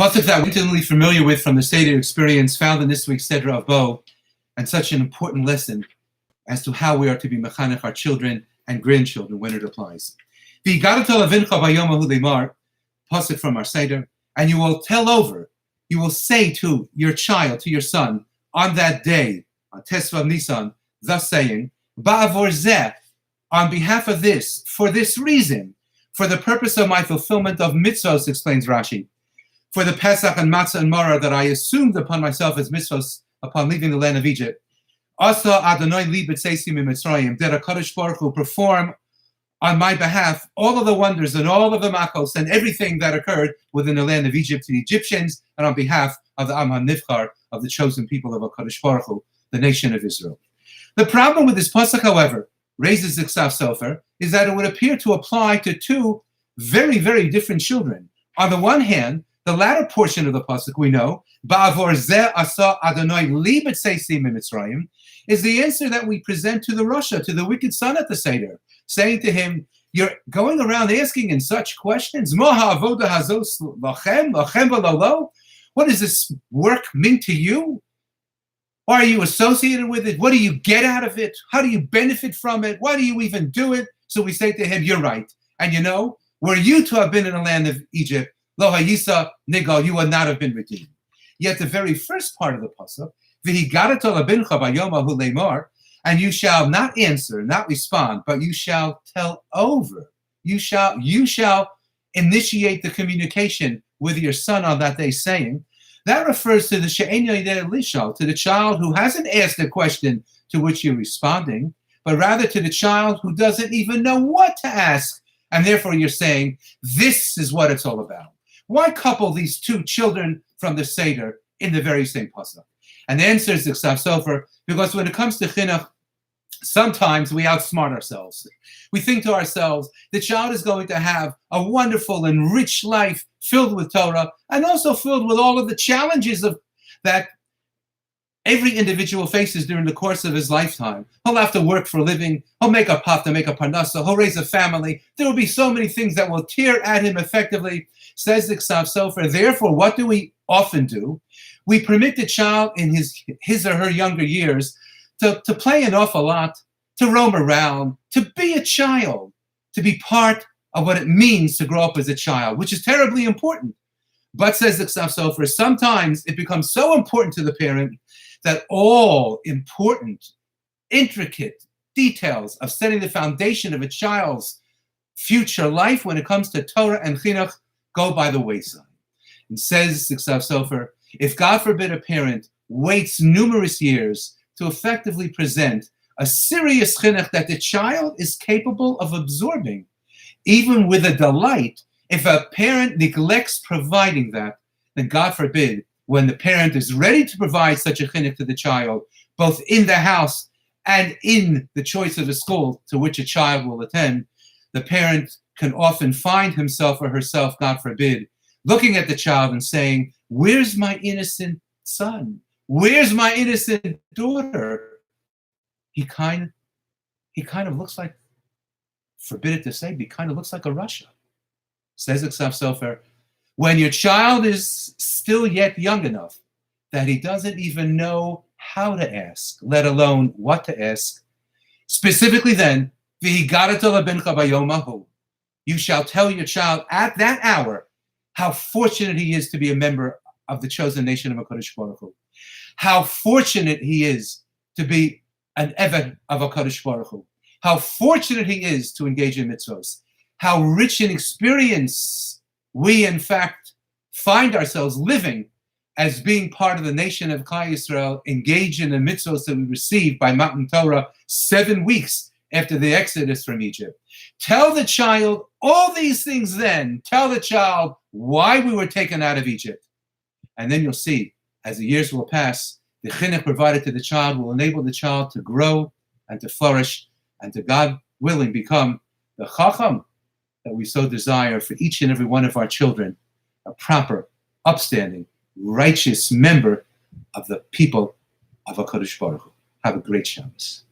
pasuk that we're intimately familiar with from the Seder experience found in this week's Seder of Bo, and such an important lesson as to how we are to be mechanech our children and grandchildren when it applies. Pasuk from our Seder, and you will you will say to your child, to your son, on that day, on Tesvav Nisan, thus saying, Ba'avor zeh, on behalf of this, for this reason, for the purpose of my fulfillment of mitzvos, explains Rashi, for the Pesach and Matzah and Marah that I assumed upon myself as mitzvos upon leaving the land of Egypt. Asa Adonai li b'tzeisim mitzrayim, did HaKadosh Baruch Hu perform on my behalf all of the wonders and all of the makos and everything that occurred within the land of Egypt to the Egyptians, and on behalf of the Am HaNivchar, of the chosen people of HaKadosh Baruch Hu, the nation of Israel. The problem with this pasuk, however, raises the Ksaf Sofer, is that it would appear to apply to two very, very different children. On the one hand, the latter portion of the pasuk we know, Ba'avor zeh asa Adonai li b'tzeisim mitzrayim, is the answer that we present to the Rasha, to the wicked son at the Seder, saying to him, you're going around asking in such questions, what does this work mean to you? Why are you associated with it? What do you get out of it? How do you benefit from it? Why do you even do it? So we say to him, you're right. And you know, were you to have been in the land of Egypt, lo hayisa nigal, you would not have been redeemed. Yet the very first part of the pasuk, and you shall not answer, not respond, but you shall tell over. You shall initiate the communication with your son on that day, saying, that refers to the she'en yodeh lishal, to the child who hasn't asked a question to which you're responding, but rather to the child who doesn't even know what to ask, and therefore you're saying, this is what it's all about. Why couple these two children from the Seder in the very same pasuk? And the answer is the Ksaf Sofer, because when it comes to chinuch, sometimes we outsmart ourselves. We think to ourselves, the child is going to have a wonderful and rich life filled with Torah, and also filled with all of the challenges of that every individual faces during the course of his lifetime. He'll have to work for a living. He'll make a pot to make a parnasa. He'll raise a family. There will be so many things that will tear at him effectively, says the Ksaf Sofer. Therefore, what do we often do? We permit the child in his or her younger years to play an awful lot, to roam around, to be a child, to be part of what it means to grow up as a child, which is terribly important. But, says the Ksaf Sofer, sometimes it becomes so important to the parent that all important, intricate details of setting the foundation of a child's future life when it comes to Torah and chinuch go by the wayside. And says the Ksaf Sofer, if God forbid a parent waits numerous years to effectively present a serious chinuch that the child is capable of absorbing, even with a delight, if a parent neglects providing that, then God forbid, when the parent is ready to provide such a chinuch to the child, both in the house and in the choice of the school to which a child will attend, the parent can often find himself or herself, God forbid, looking at the child and saying, where's my innocent son? Where's my innocent daughter? He kind of looks like, forbid it to say, he kind of looks like a Russia. Says the Ksaf Sofer, when your child is still yet young enough that he doesn't even know how to ask, let alone what to ask, specifically then, you shall tell your child at that hour how fortunate he is to be a member of the chosen nation of HaKadosh Baruch Hu. How fortunate he is to be an Eved of HaKadosh Baruch Hu. How fortunate he is to engage in mitzvos. How rich in experience we, in fact, find ourselves living as being part of the nation of Klal Yisrael, engaged in the mitzvos that we received by Matan Torah 7 weeks after the exodus from Egypt. Tell the child all these things then. Tell the child why we were taken out of Egypt. And then you'll see, as the years will pass, the chinuch provided to the child will enable the child to grow and to flourish and to, God willing, become the chacham that we so desire for each and every one of our children, a proper, upstanding, righteous member of the people of HaKadosh Baruch Hu. Have a great Shabbos.